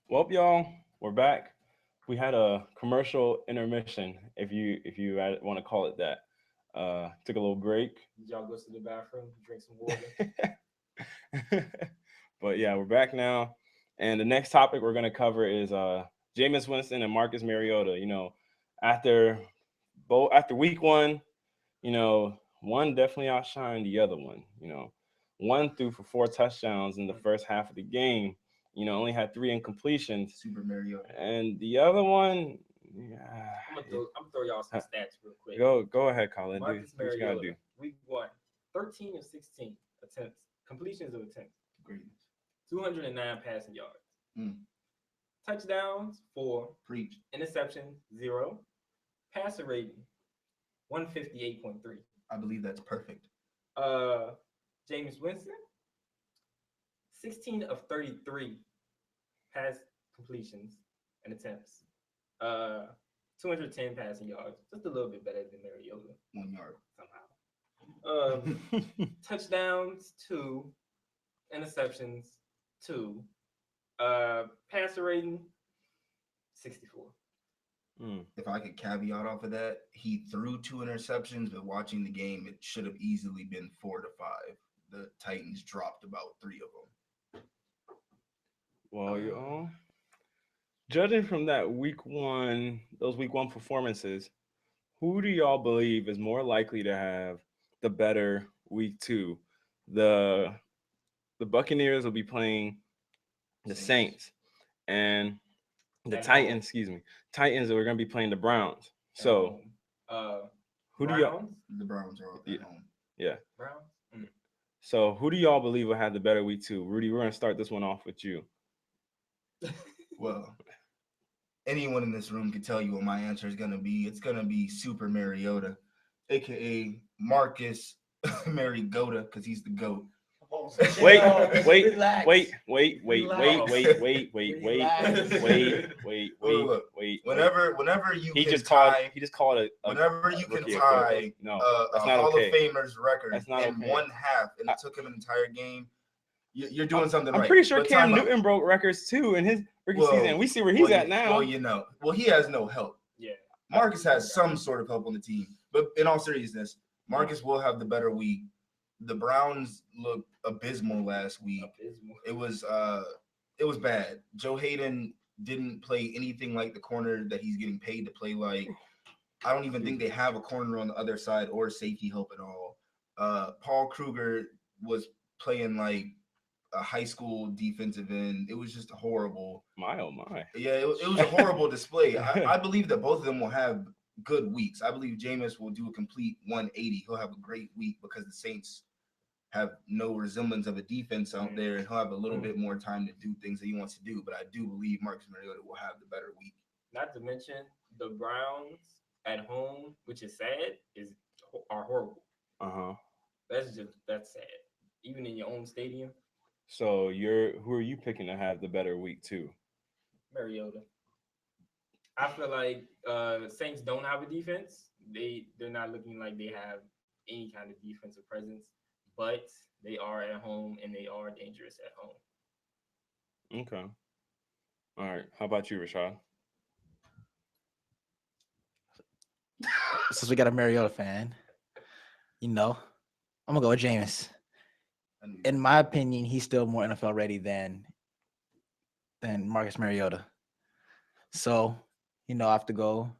Well, y'all, we're back. We had a commercial intermission, if you want to call it that. Took a little break, Did y'all go to the bathroom, drink some water? but yeah, we're back now. And the next topic we're gonna cover is Jameis Winston and Marcus Mariota. After after week one, one definitely outshined the other one. One threw for 4 touchdowns in the first half of the game. Only had three incompletions, Super Mario. and the other one, yeah, I'm gonna throw y'all some stats real quick. go ahead, Colin. Do Marcus what you gotta Mariota, do. week one, 13 of 16 attempts, completions of attempts, Greatness. 209 passing yards, Mm. touchdowns 4, Preach. interception 0, passer rating 158.3. I believe that's perfect. Uh, James Winston, 16 of 33 pass completions and attempts. Uh, 210 passing yards, just a little bit better than Mariota 1 yard. somehow. Touchdowns 2, interceptions 2, passer rating 64. If I could caveat off of that, he threw 2 interceptions, but watching the game, it should have easily been 4 to 5. The Titans dropped about 3 of them. Well, judging from those week one performances, who do y'all believe is more likely to have the better week two? The the Buccaneers will be playing the Saints, and the At home. Titans, excuse me, Titans are going to be playing the Browns. At So home. Uh, who do y'all? Browns. The Browns are Yeah, at home. yeah. Browns. Mm. So who do y'all believe will have the better week two? Rudy, we're going to start this one off with you. Well, anyone in this room can tell you what my answer is going to be. It's going to be Super Mariota, aka Marcus Mariota, because he's the GOAT. Wait, Relax. wait. Whenever you He can just called. tie, He just called a whenever you can rookie a tie quit. No, a that's not Hall of okay. Famer's record That's not in okay. 1 half, and it took him an entire game, you're doing something I'm right. pretty sure But Cam time out. Newton broke records too in his rookie season. We see where he's at now. Well, he has no help. Yeah. Marcus has some sort of help on the team, but in all seriousness, Marcus will have the better week. The Browns looked abysmal last week. Abysmal. It was bad. Joe Hayden didn't play anything like the corner that he's getting paid to play like. I don't even think they have a corner on the other side or safety help at all. Paul Kruger was playing like a high school defensive end. It was just horrible. My oh my. Yeah, it was a horrible display. I believe that both of them will have good weeks. I believe Jameis will do a complete 180. He'll have a great week because the Saints have no resemblance of a defense out there, and he'll have a little bit more time to do things that he wants to do. But I do believe Marcus Mariota will have the better week. Not to mention the Browns at home, which is sad, are horrible. Uh-huh. That's sad. Even in your own stadium, So who are you picking to have the better week two? Mariota. I feel like Saints don't have a defense. They're not looking like they have any kind of defensive presence, but they are at home and they are dangerous at home. Okay. All right. How about you, Rashad? Since we got a Mariota fan, I'm gonna go with Jameis. In my opinion, he's still more NFL ready than Marcus Mariota. So, I have to go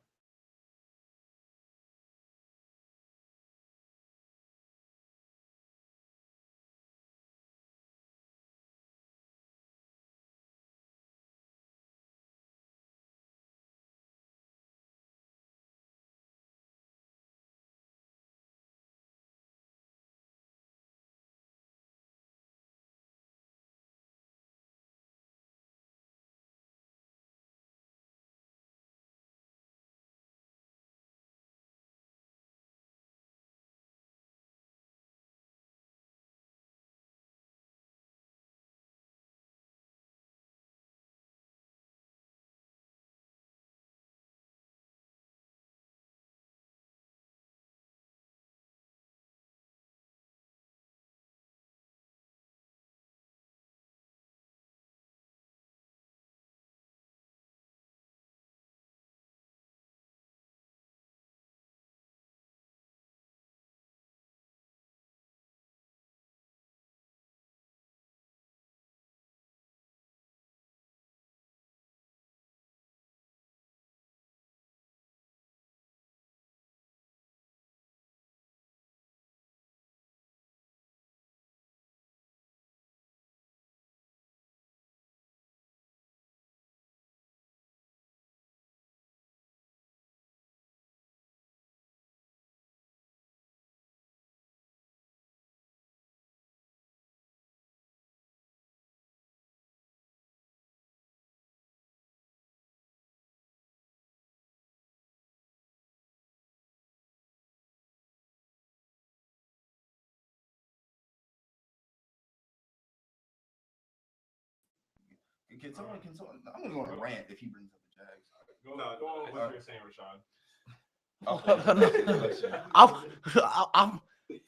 I'm gonna go on a rant if he brings up the Jags. Go on what you're saying, Rashad.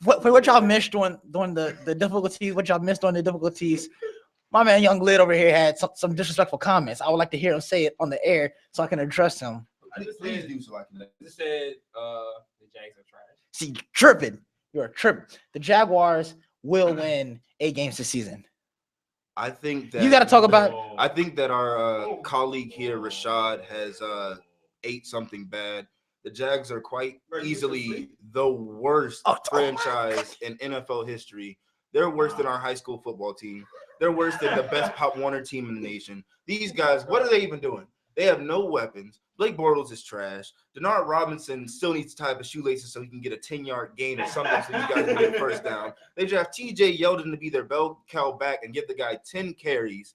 What y'all missed during the difficulties? What y'all missed on the difficulties? My man, Young Lid over here had some disrespectful comments. I would like to hear him say it on the air so I can address him. Please do so I can. I just said the Jags are trash. See, tripping. You're tripping. The Jaguars will win 8 games this season. I think that You got to talk about. I think that our colleague here, Rashad, has ate something bad. The Jags are quite easily the worst franchise in NFL history. They're worse than our high school football team. They're worse than the best Pop Warner team in the nation. These guys, what are they even doing? They have no weapons. Blake Bortles is trash. Denard Robinson still needs to tie up his shoelaces so he can get a 10-yard gain or something so these guys can get a first down. They draft T.J. Yeldon to be their bell cow back and give the guy 10 carries.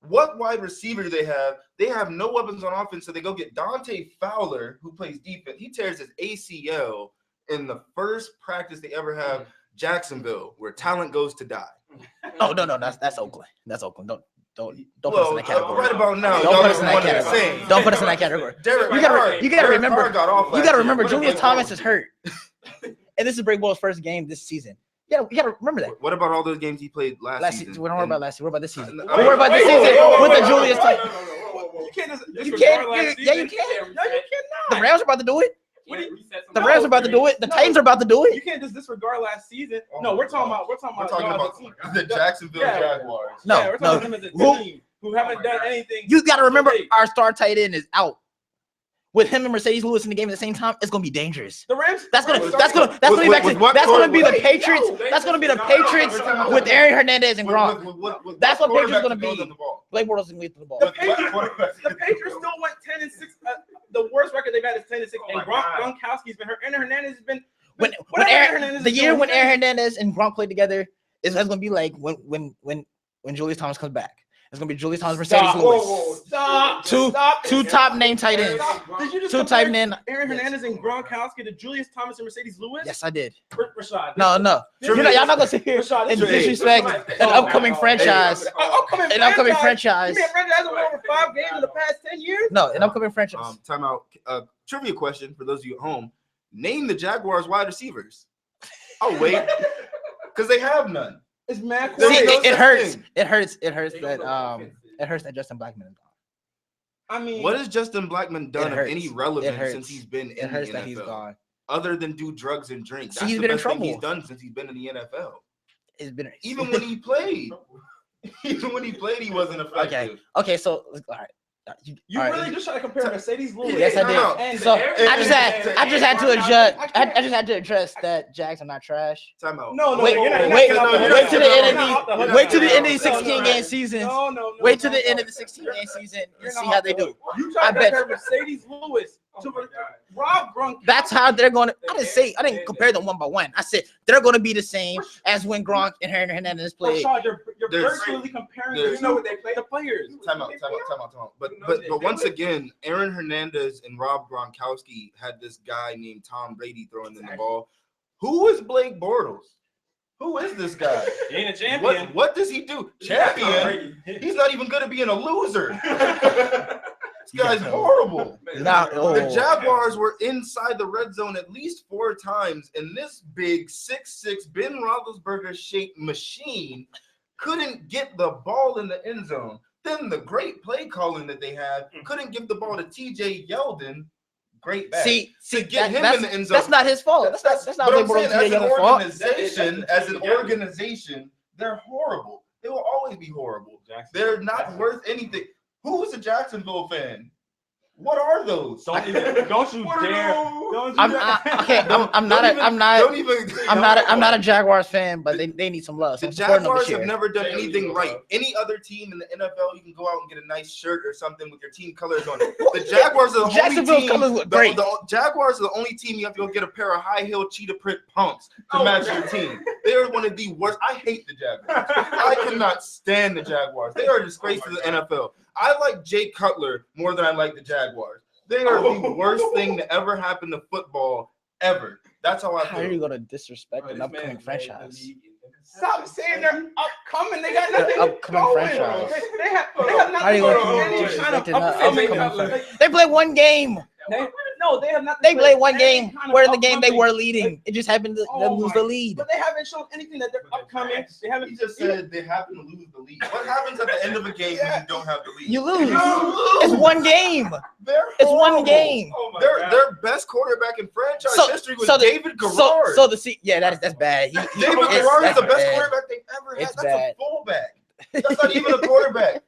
What wide receiver do they have? They have no weapons on offense, so they go get Dante Fowler, who plays defense. He tears his ACL in the first practice they ever have, Jacksonville, where talent goes to die. Oh no, that's Oakland. That's Oakland. Don't put us in that category. Right about now, Don't y'all put us in that want to category. sing. Don't put us in that category. You gotta remember. Julius Thomas is hurt, and this is Blake Bortles' first game this season. Yeah, you gotta remember that. What about all those games he played last season? We don't worry about last season. What about this season? Don't Don't worry about this season with the Julius Thomas. You can't just You disregard can't. last Yeah, you season. can. No, you The cannot. Rams are about to do it. The No, Rams are about to do it. The no. Titans are about to do You it. can't just disregard last season. Oh No, my we're talking God. about We're talking y'all as a about team. the Jacksonville Yeah. Jaguars. No, Yeah, we're talking about them as a team who haven't done anything. You got to remember, to date. our star tight end is out. With him and Mercedes Lewis in the game at the same time, it's gonna be dangerous. The Rams. That's gonna With be back to what that's gonna be the quarterback? Patriots. That's gonna be the Patriots with Aaron Hernandez and Gronk. That's what Patriots gonna be. Blake Bortles is gonna lead the ball. The Patriots still went 10-6. The worst record they've had is 10-6. And Gronkowski's been hurt. And Hernandez has been. When Aaron Aaron, the year when Aaron Hernandez and Gronk played together, it's gonna be like when Julius Thomas comes back. It's gonna be Julius Thomas, Mercedes Lewis. Stop. Two top name tight ends. Did you just Two compare tight end. Aaron Hernandez and Gronkowski to Julius Thomas and Mercedes Lewis? Yes, I did. Rashad. No. Y'all not gonna sit here Rashad, and this is- disrespect an upcoming franchise. An upcoming franchise. You mean a franchise has won over 5 games in the past 10 years? No, an upcoming franchise. Time out. Trivia question for those of you at home. Name the Jaguars wide receivers. Oh, wait. Because they have none. It's mad There's See, quiet. no it such hurts. thing. It hurts They that don't know offense. it hurts that Justin Blackman is gone. I mean, What has Justin Blackman done It of hurts. any It relevance hurts. since he's been It in hurts the that he's NFL? gone. Other than do drugs and drink. See, That's he's the been in best thing trouble. he's done since he's been in the NFL. It's been Even when he played. Even when he played, he wasn't effective. Okay. So all right. you all right. really just try to compare Mercedes Lewis. Yes, I did. No. And So Aaron I just had to adjust. I just had to address that Jags are not trash. Time out. No, Wait, you're not- wait you're not- no, you're wait not- to the you're end of not the- off the hook. Wait to the No, end of the no, 16 no, game season. No. Wait to the no. end of the 16 game season You're and not see off how they the do. hook. You try I to bet compare Mercedes Lewis to Rob Gronkowski. That's how they're going to. I didn't compare them one by one. I said they're going to be the same as when Gronk and Aaron Hernandez played. Rashad, you're There's- virtually comparing there's- you know what they play the players. Time out. But once again, Aaron Hernandez and Rob Gronkowski had this guy named Tom Brady throwing them the ball. Who is Blake Bortles? Who is this guy? He ain't a champion. What does he do? Champion? He's not even good at being a loser. This guy's horrible. The Jaguars were inside the red zone at least 4 times, and this big 6'6" Ben Roethlisberger-shaped machine couldn't get the ball in the end zone. Then the great play calling that they had couldn't give the ball to T.J. Yeldon. Great back. See, to get him in the end zone. That's not his fault. That's not But Blake I'm saying, Bortles' as an organization, they're horrible. They will always be horrible. They're not worth anything. Who's a Jacksonville fan? What are those? Don't you dare! Don't you I'm not a Jaguars fan, but they need some love. The So I'm supporting them this Jaguars have year. never done anything right. Any other team in the NFL, you can go out and get a nice shirt or something with your team colors on it. The Jaguars are the only Jacksonville's team. colors look great. The Jaguars are the only team you have to go get a pair of high-heel cheetah print pumps to match your team. They are one of the worst. I hate the Jaguars. I cannot stand the Jaguars. They are a disgrace to the NFL. I like Jay Cutler more than I like the Jaguars. They are the worst thing to ever happen to football ever. That's how I How are you feel. going to disrespect an upcoming franchise? Stop saying they're upcoming. They got They're nothing upcoming going. franchise. They have How are nothing you going looking on. at Any this? kind of They did not upcoming. upcoming They played one game. No, they have not. They played one any game. kind of Where in the game they upcoming- were leading. It just happened to Oh lose my- the lead. But they haven't shown anything that they're upcoming. They He haven't just said they happen to lose the lead. What happens at the end of a game when you don't have the lead? You lose. You It's lose. one game. They're It's one horrible. game. Oh my Their God. their best quarterback in franchise So- history was so the- David Garrard. So the yeah, that's bad. David it's- Garrard is that's the best bad. quarterback they've ever had. It's That's bad. a fullback. That's not even a quarterback.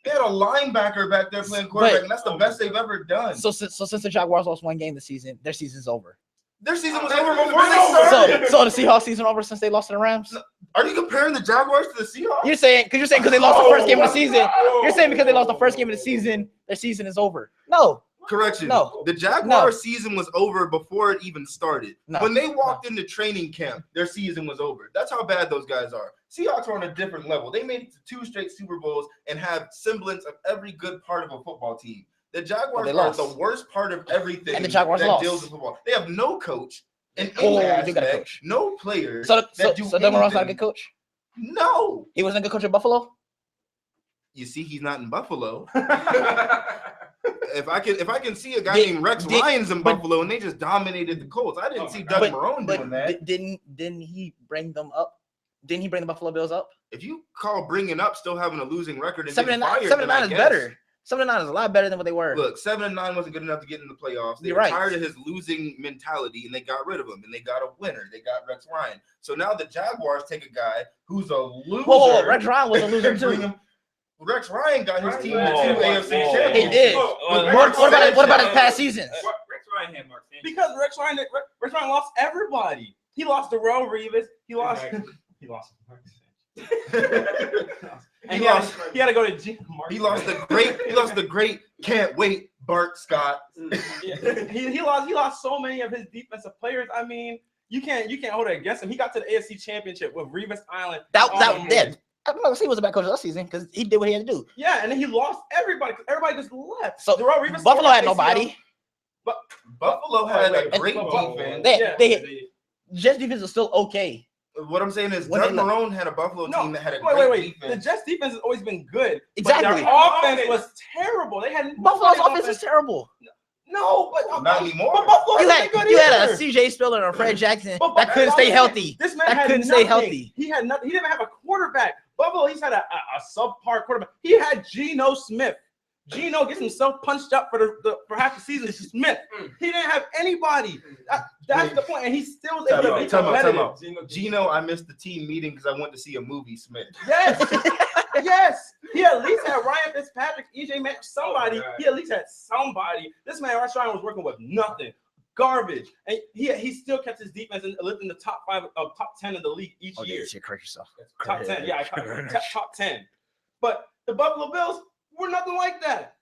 They had a linebacker back there playing quarterback, and that's the best they've ever done. So since the Jaguars lost one game this season, their season's over. Their season was Their over season's before they over. started. So the Seahawks season over since they lost to the Rams. Are you comparing the Jaguars to the Seahawks? You're saying because they lost the first game of the season. Oh. You're saying because they lost the first game of the season, their season is over. No, Correction. No. The Jaguars season was over before it even started. No. When they walked into training camp, their season was over. That's how bad those guys are. Seahawks are on a different level. They made it to 2 straight Super Bowls and have semblance of every good part of a football team. The Jaguars they are lost. the worst part of everything And the Jaguars that lost. deals with football. They have no coach in Oh, any they got a aspect, coach. no players. so that do Doug Marrone's not a anything. good coach. No. He wasn't a good coach at Buffalo. You see, he's not in Buffalo. If I can see a guy Did- named Rex did- Lyons in but- Buffalo and they just dominated the Colts, I didn't Oh see my Doug God. Marrone doing that. Didn't he bring them up? Didn't he bring the Buffalo Bills up? If you call bringing up still having a losing record and 7-9 getting fired, 7-9 then I is guess. better. 7-9 is a lot better than what they were. Look, 7-9 wasn't good enough to get in the playoffs. They You're were right. tired of his losing mentality and they got rid of him and they got a winner. They got Rex Ryan. So now the Jaguars take a guy who's a loser. Whoa, Rex Ryan was a loser and bring too. him- Rex Ryan got his team to Whoa, 2 AFC whoa. championships. He did. What What about his past seasons? Rex Ryan had Mark Sanchez. Because Rex Ryan lost everybody. He lost to Darrell Revis. He lost. Exactly. He lost. He And lost. he had to go to G. He lost the great can't wait Bart Scott. he lost so many of his defensive players. I mean, you can't hold it against him. He got to the AFC Championship with Revis Island. That Um, did. I'm not gonna say he was a bad coach last season because he did what he had to do. Yeah, and then he lost everybody. 'Cause everybody just left. So Darrell Revis Buffalo had tore his ACL. nobody. Buffalo had a Wait, great wait, defense. They Jets defense is still okay. What I'm saying is When Doug they left- Marrone had a Buffalo No, team that had a wait. great The defense. Jets defense has always been good. Exactly. But their offense was terrible. They had Buffalo's nobody offense is terrible. No, but Not anymore. But Buffalo You isn't good had a either. CJ Spiller and a Fred Jackson But that couldn't stay healthy. This man That had couldn't stay nothing. healthy. He had nothing. He didn't have a quarterback. Buffalo, he's had a subpar quarterback. He had Geno Smith. Geno gets himself punched up for half the season. Smith. He didn't have anybody. That's the point, and he still was able to be Time competitive. out. Gino, I missed the team meeting because I went to see a movie, Smith. Yes, yes. He at least had Ryan Fitzpatrick, EJ Mack, somebody. Oh, God. He at least had somebody. This man, Rex Ryan, was working with nothing, garbage, and he still kept his defense and lived in the top 10 of the league each year. correct yourself. Top 10, yeah, top 10. But the Buffalo Bills were nothing like that.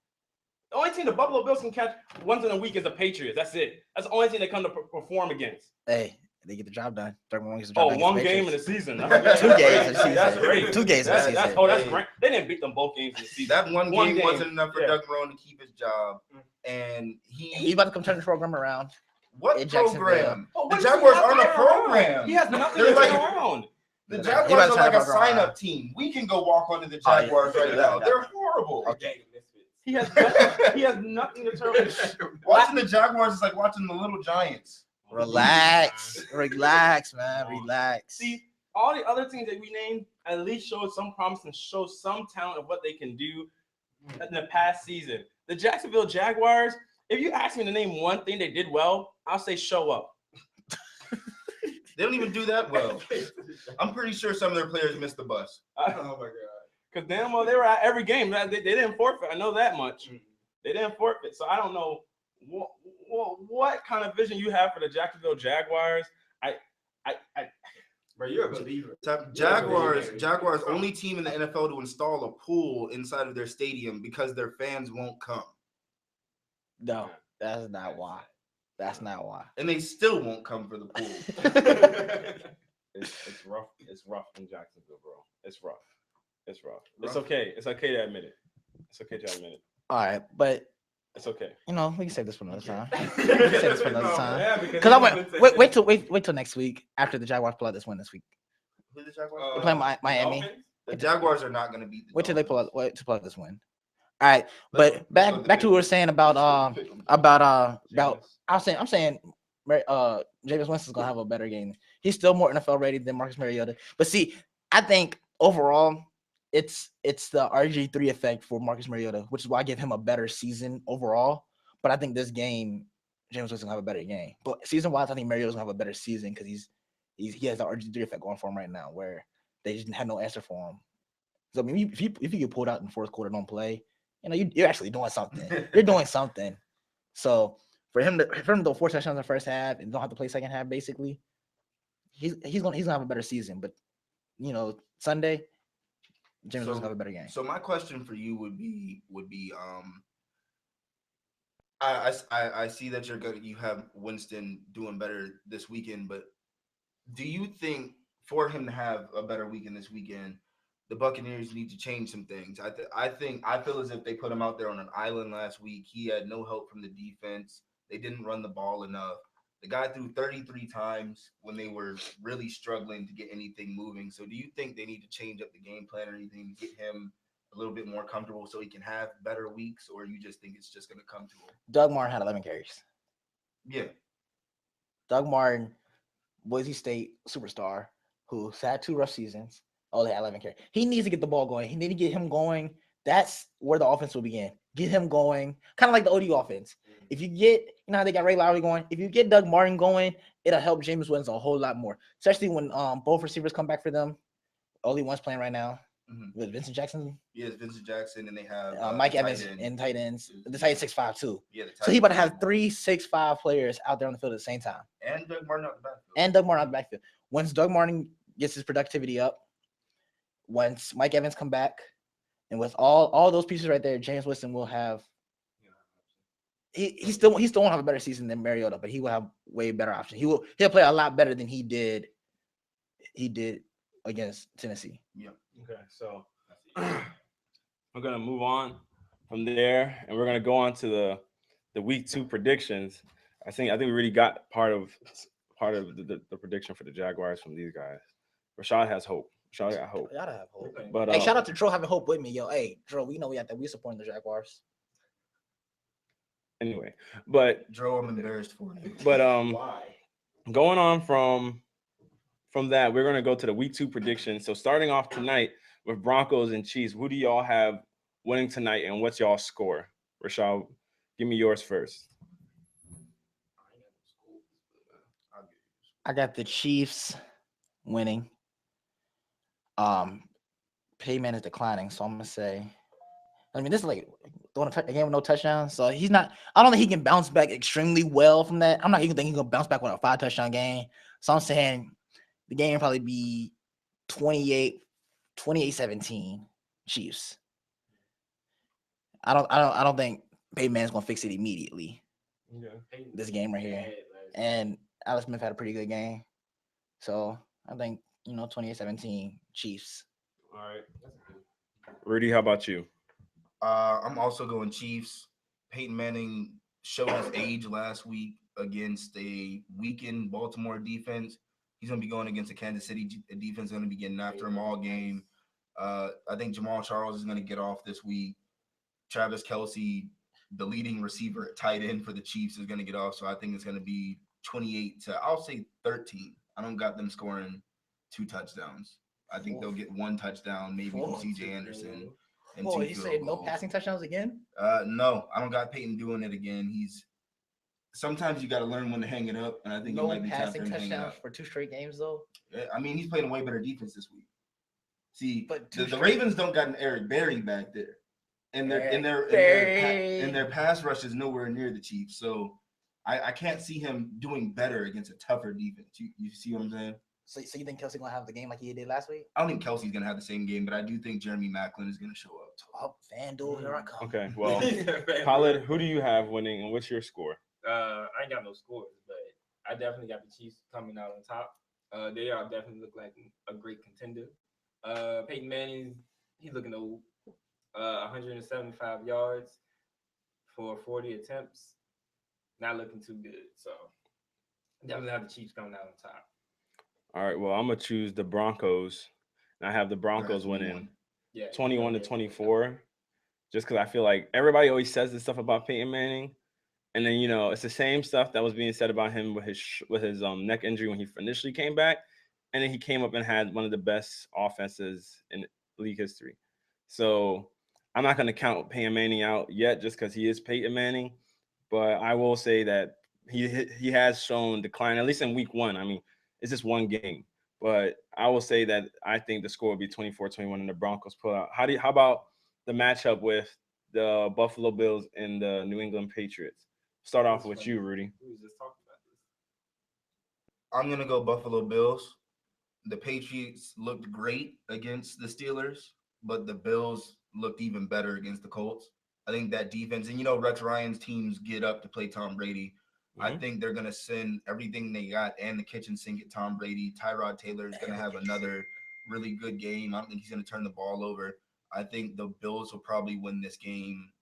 The only team the Buffalo Bills can catch once in a week is the Patriots. That's it. That's the only team they come to perform against. Hey, they get the job done. Third one gets the Oh, job done. one against the game in the Patriots. season. 2 games in the season. That's great. 2 games in the season. That's great. They didn't beat them both games in the season. That one game wasn't enough for Yeah. Doug Marrone to keep his job. And He's about to come turn the program around. what in Jacksonville. program? Oh, The what does he Jaguars have aren't a to turn around? program. He has nothing They're to like- turn around. The He Jaguars about are to like turn a the program sign-up around. team. We can go walk onto the Oh, yeah. Jaguars right now. They're horrible. Okay. He has nothing, he has nothing to turn around. Watching the Jaguars is like watching the Little Giants. Relax, man, relax. See, all the other teams that we named at least showed some promise and showed some talent of what they can do in the past season. The Jacksonville Jaguars, if you ask me to name one thing they did well, I'll say show up. They don't even do that well. I'm pretty sure some of their players missed the bus. Oh my God. Because damn well they were at every game. They didn't forfeit. I know that much. They didn't forfeit. So I don't know what kind of vision you have for the Jacksonville Jaguars. Bro, you're a believer. Jaguars only team in the NFL to install a pool inside of their stadium because their fans won't come. No, that's not why. That's not why. And they still won't come for the pool. It's rough. It's rough in Jacksonville, bro. It's rough. It's rough. It's okay. It's okay to admit it. It's okay to admit it. All right, but It's okay. we can save this for another time. We can save this for another time. Yeah, Because I wait till next week after the Jaguars pull out this win this week. Who the Jaguars? They play the Miami. Dolphins? The Jaguars are not going to beat the Wait till they pull Dolphins. out. Wait to pull out this win. All right, Let's but go with the back to what we were Pick'em. saying Let's go with the Pick'em. about Jameis. I'm saying Jameis Winston's gonna have a better game. He's still more NFL ready than Marcus Mariota. But see, I think overall it's the RG3 effect for Marcus Mariota, which is why I give him a better season overall. But I think this game, James Winston will have a better game. But season wise, I think Mariota's gonna have a better season because he has the RG3 effect going for him right now, where they just had no answer for him. So I mean, if you get pulled out in the fourth quarter, don't play, you're actually doing something. You're doing something. So for him to throw 4 touchdowns in the first half and don't have to play second half, basically, he's gonna have a better season. But Sunday, James Winston have a better game. So my question for you would be I see that you have Winston doing better this weekend, but do you think for him to have a better weekend this weekend, the Buccaneers need to change some things? I feel as if they put him out there on an island last week. He had no help from the defense. They didn't run the ball enough. The guy threw 33 times when they were really struggling to get anything moving. So do you think they need to change up the game plan or anything to get him a little bit more comfortable so he can have better weeks, or you just think it's just going to come to him? Doug Martin had 11 carries. Yeah. Doug Martin, Boise State superstar, who's had 2 rough seasons. Oh, they had 11 carries. He needs to get the ball going. He needs to get him going. That's where the offense will begin. Get him going, kind of like the ODU offense. If you get, how they got Ray Lowry going. If you get Doug Martin going, it'll help James Winston a whole lot more, especially when both receivers come back for them. Only one's playing right now with Vincent Jackson. Yes, Vincent Jackson, and they have Mike the Evans tight end. and tight ends. The tight 6'5" too. Yeah, the So he tight about to end. have 3 6'5" players out there on the field at the same time. And Doug Martin out the backfield. And Doug Martin out the backfield. Once Doug Martin gets his productivity up, once Mike Evans come back, and with all those pieces right there, James Winston will have. He still won't have a better season than Mariota, but he will have way better options. He'll play a lot better than he did against Tennessee. Yeah. Okay, so we're gonna move on from there, and we're gonna go on to the week 2 predictions. I think we really got part of the prediction for the Jaguars from these guys. Rashad has hope. Rashad got hope. Y'all have hope. But Hey, shout out to Dro having hope with me, yo. Hey, Dro, we know we supporting the Jaguars. Anyway, but Dro, I'm embarrassed for you. But Why? going on from that, we're gonna go to the week 2 predictions. So starting off tonight with Broncos and Chiefs, who do y'all have winning tonight, and what's y'all score? Rashad, give me yours first. I got the Chiefs winning. Payman is declining, so I'm gonna say. I mean, this is like throwing a game with no touchdowns, so he's not. I don't think he can bounce back extremely well from that. I'm not even thinking he's gonna bounce back with a 5 touchdown game. So I'm saying the game will probably be 28-17 Chiefs. I don't think Payman's gonna fix it immediately. Okay. This game right here, and Alex Smith had a pretty good game, so I think 28-17 Chiefs. All right. Rudy, how about you? I'm also going Chiefs. Peyton Manning showed his age last week against a weakened Baltimore defense. He's going to be going against a Kansas City defense going to be getting after him all game. I think Jamal Charles is going to get off this week. Travis Kelce, the leading receiver at tight end for the Chiefs, is going to get off. So I think it's going to be 28 to, I'll say 13. I don't got them scoring 2 touchdowns. I think they'll get 1 touchdown, maybe from C.J. Anderson. And 2 you field said no goals. passing touchdowns again? No, I don't got Peyton doing it again. Sometimes you got to learn when to hang it up, and I think it No might be time for passing him to hang it touchdowns up. for 2 straight games though. I mean, he's playing a way better defense this week. See, But the Ravens don't got an Eric Berry back there, and their pass rush is nowhere near the Chiefs. So I can't see him doing better against a tougher defense. You see what I'm saying? So you think Kelce gonna have the game like he did last week? I don't think Kelsey's gonna have the same game, but I do think Jeremy Maclin is gonna show up. Oh, FanDuel, here I come. Okay, well, Khaled, who do you have winning, and what's your score? I ain't got no scores, but I definitely got the Chiefs coming out on top. They are definitely look like a great contender. Peyton Manning, he's looking old. 175 yards for 40 attempts. Not looking too good. So definitely have the Chiefs coming out on top. All right. Well, I'm gonna choose the Broncos, and I have the I got Broncos 21. winning Yeah, 21-24. Just because I feel like everybody always says this stuff about Peyton Manning, and then it's the same stuff that was being said about him with his neck injury when he initially came back, and then he came up and had one of the best offenses in league history. So I'm not going to count Peyton Manning out yet, just because he is Peyton Manning. But I will say that he has shown decline, at least in week one. I mean, it's just one game, but I will say that I think the score will be 24-21 and the Broncos pull out. How about the matchup with the Buffalo Bills and the New England Patriots? Start off with you, Rudy. We was just talking about this. I'm gonna go Buffalo Bills. The Patriots looked great against the Steelers, but the Bills looked even better against the Colts. I think that defense, and Rex Ryan's teams get up to play Tom Brady. I Mhm. think they're gonna send everything they got and the kitchen sink at Tom Brady. Tyrod Taylor is gonna have another really good game. I don't think he's gonna turn the ball over. I think the Bills will probably win this game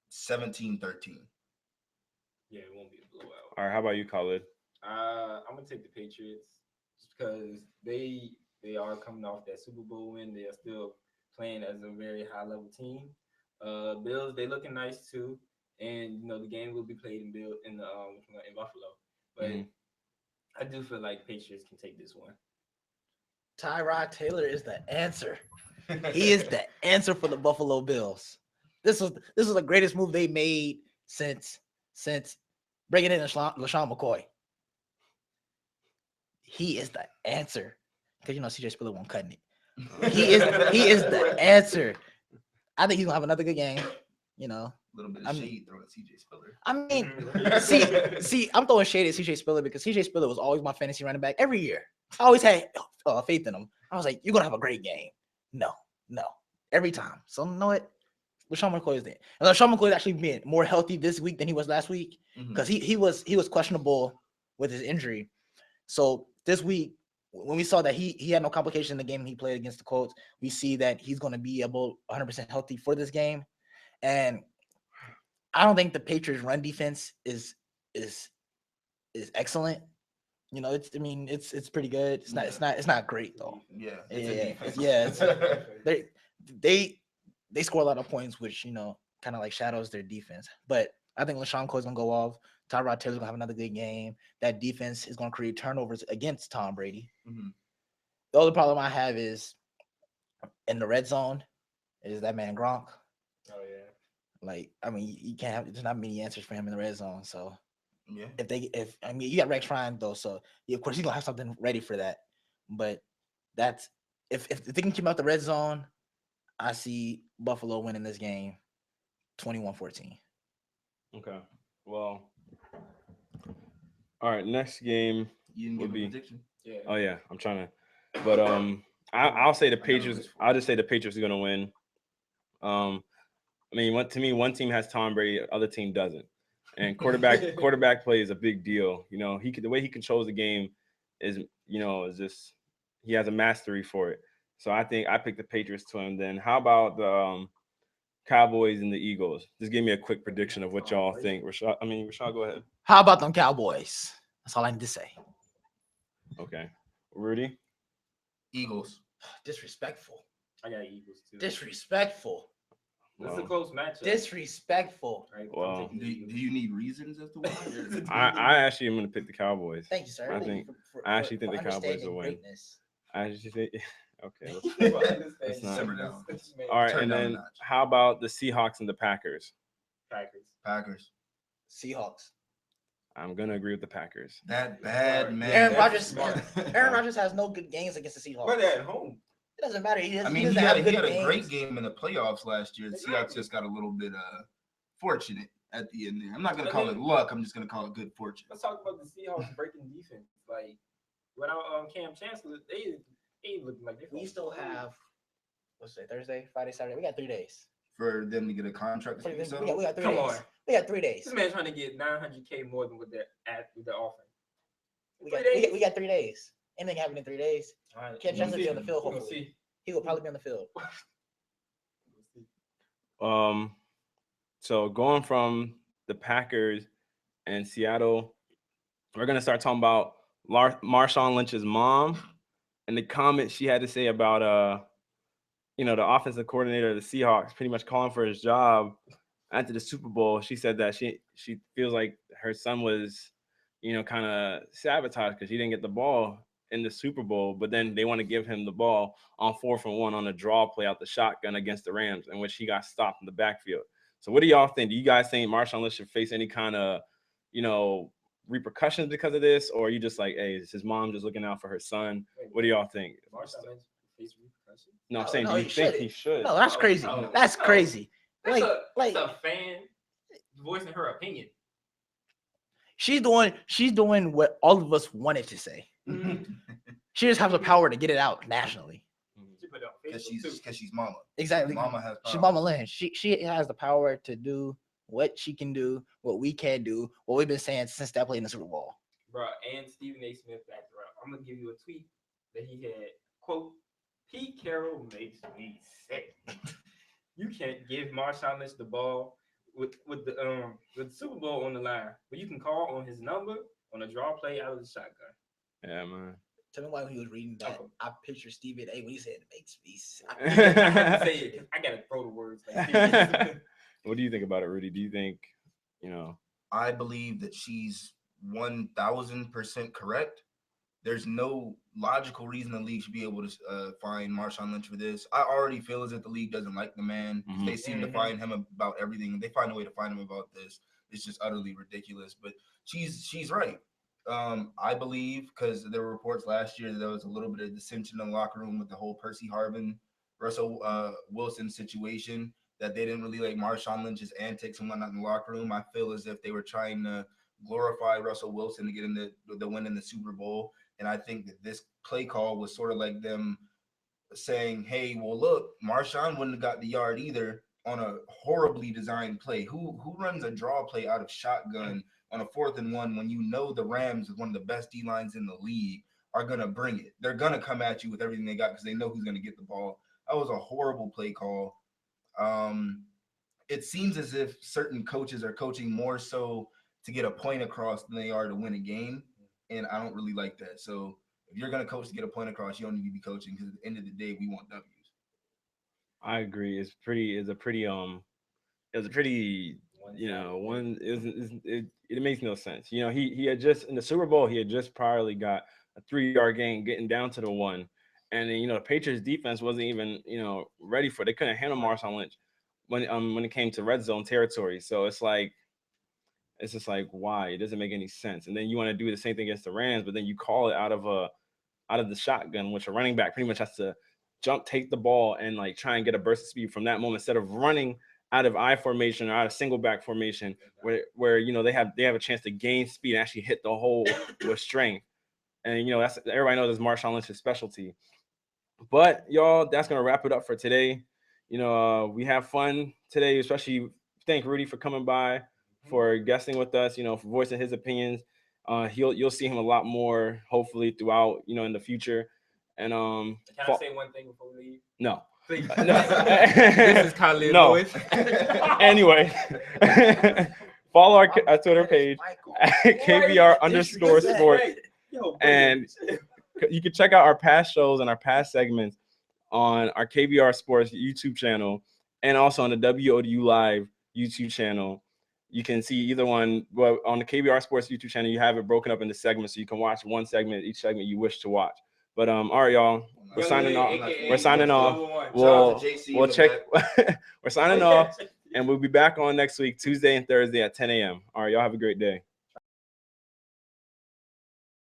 17-13. Yeah, it won't be a blowout. All right, how about you, Khalid? I'm gonna take the Patriots just because they are coming off that Super Bowl win. They are still playing as a very high level team. Bills, they looking nice too, and the game will be played in Buffalo. But Mhm. I do feel like Patriots can take this one. Tyrod Taylor is the answer. He is the answer for the Buffalo Bills. This was the greatest move they made since bringing in LaShawn McCoy. He is the answer because CJ Spiller won't cut it. He is the answer. I think he's gonna have another good game. A little bit I of mean- shade thrown at CJ Spiller. I mean, Mhm. see, I'm throwing shade at CJ Spiller because CJ Spiller was always my fantasy running back every year. I always had faith in him. I was like, you're gonna have a great game. No, every time. So you know what? LaShawn McCoy is there. And LaShawn McCoy is actually being more healthy this week than he was last week because he was questionable with his injury. So this week, when we saw that he had no complication in the game he played against the Colts, we see that he's going to be able 100% healthy for this game. And I don't think the Patriots' run defense is excellent. It's pretty good. It's not great though. Yeah, it's a Yeah, defense. They score a lot of points, which kind of like shadows their defense. But I think LaShawn Coy's gonna go off. Tyrod Taylor's gonna have another good game. That defense is gonna create turnovers against Tom Brady. Mhm. The only problem I have is in the red zone is that man Gronk. Oh yeah. Like, I mean, you can't have there's not many answers for him in the red zone. So Yeah. if you got Rex Ryan though, so yeah, of course he's gonna have something ready for that. But that's if they can keep out the red zone, I see Buffalo winning this game 21-14. Okay. Well, all right. Next game You didn't would give a be. prediction. Yeah. Oh yeah, I'm trying to. But I'll say the I got a Patriots. list for I'll you. just say the Patriots are gonna win. I mean, to me, one team has Tom Brady, the other team doesn't. And quarterback play is a big deal. The way he controls the game is just he has a mastery for it. So I think I picked the Patriots to him. Then how about the Cowboys and the Eagles? Just give me a quick prediction of what y'all think. Rashad, go ahead. How about them Cowboys? That's all I need to say. Okay, Rudy. Eagles. Disrespectful. I got Eagles too. Disrespectful. This is a Well, close matchup. Disrespectful. Right? Well, I'm taking the Do Eagles. you need reasons as to why? I actually am gonna pick the Cowboys. Thank you, sir. I Thank think you I actually think for the Cowboys understanding will win. greatness. I actually think. Okay. Let's not- Simmer down. All right, Turn and down a then notch. how about the Seahawks and the Packers? Packers. Packers. Seahawks. I'm gonna agree with the Packers. That bad Smart. man. Aaron That's Rodgers. smart. Aaron Rodgers has no good games against the Seahawks. But they're at home. It doesn't matter. He I doesn't, mean, he he doesn't had, have he good had a games. great game in the playoffs last year. The Seahawks Exactly. just got a little bit fortunate at the end there. I'm not gonna call it luck. I'm just gonna call it good fortune. Let's talk about the Seahawks breaking defense. Like without Cam Chancellor, they ain't looking like they. We still have what's it? Thursday, Friday, Saturday. We got 3 days. For them to get a contract. We to got 3 Come days. on. We got 3 days. This man trying to get $900K more than what they're at with their offering. We got 3 days. Anything happen in 3 days? All right. Cam Chancellor be on the field. We're gonna Hopefully, see. he will probably be on the field. So going from the Packers and Seattle, we're gonna start talking about Marshawn Lynch's mom and the comment she had to say about the offensive coordinator of the Seahawks pretty much calling for his job after the Super Bowl. She said that she feels like her son was, kind of sabotaged because he didn't get the ball in the Super Bowl, but then they want to give him the ball on 4th and 1 on a draw play out the shotgun against the Rams, in which he got stopped in the backfield. So what do y'all think? Do you guys think Marshawn Lynch should face any kind of, repercussions because of this, or are you just like, hey, is his mom just looking out for her son? What do y'all think? Marshawn Lynch face repercussions? No, I'm No, saying, no, do you he think shouldn't. he should? No, that's No, crazy. no, That's no. crazy. That's Like a fan voicing her opinion. she's doing what all of us wanted to say. She just has the power to get it out nationally. She put it on Because Facebook too. she's mama. Exactly. Mama has She's power. Mama Lynn. She has the power to do what she can do, what we can do, what we've been saying since that played in the Super Bowl. Bro, and Stephen A. Smith backed her up. I'm gonna give you a tweet that he had, quote, Pete Carroll makes me sick. You can't give Marshawn Lynch the ball with the Super Bowl on the line, but you can call on his number on a draw play out of the shotgun. Yeah, man. Tell me why when he was reading that, Okay. I pictured Stephen A. when he said it makes me sick. I had to say it 'cause I gotta throw the words like Stephen. What do you think about it, Rudy? Do you think, I believe that she's 1,000% correct. There's no logical reason the league should be able to fine Marshawn Lynch for this. I already feel as if the league doesn't like the man. Mhm. They seem to fine him about everything. They find a way to fine him about this. It's just utterly ridiculous. But she's right. I believe, because there were reports last year that there was a little bit of dissension in the locker room with the whole Percy Harvin, Russell Wilson situation, that they didn't really like Marshawn Lynch's antics and whatnot in the locker room. I feel as if they were trying to glorify Russell Wilson to get in the win in the Super Bowl. And I think that this play call was sort of like them saying, hey, well, look, Marshawn wouldn't have got the yard either on a horribly designed play. Who runs a draw play out of shotgun on a 4th and 1 when you know the Rams is one of the best D lines in the league are gonna bring it? They're gonna come at you with everything they got because they know who's gonna get the ball. That was a horrible play call. It seems as if certain coaches are coaching more so to get a point across than they are to win a game, and I don't really like that. So if you're gonna coach to get a point across, you don't need to be coaching, because at the end of the day, we want W's. I agree. It was a pretty, one. It makes no sense. He had just in the Super Bowl, he had just probably got a 3-yard gain, getting down to the 1, and then the Patriots defense wasn't even ready for it. They couldn't handle Marshawn Lynch when it came to red zone territory. So it's just like, why? It doesn't make any sense. And then you want to do the same thing against the Rams, but then you call it out of the shotgun, which a running back pretty much has to jump, take the ball, and like try and get a burst of speed from that moment instead of running out of I formation or out of single back formation, where they have a chance to gain speed and actually hit the hole with strength. And that's, everybody knows that's Marshawn Lynch's specialty. But y'all, that's gonna wrap it up for today. We have fun today, especially thank Rudy for coming by, for guesting with us, for voicing his opinions. You'll see him a lot more, hopefully, throughout, in the future. And Can I say one thing before we leave? no. Please. No. This is Khalid No. Lewis. Anyway, follow our Twitter page at KBR_sports. Yo, And you can check out our past shows and our past segments on our KBR Sports YouTube channel, and also on the WODU Live YouTube channel. You can see either one. Well, on the KBR Sports YouTube channel, you have it broken up into segments, so you can watch one segment, each segment you wish to watch. But all right, y'all, we're signing off. We're signing off. We'll check. We're signing off, and we'll be back on next week, Tuesday and Thursday at 10 a.m. All right, y'all have a great day.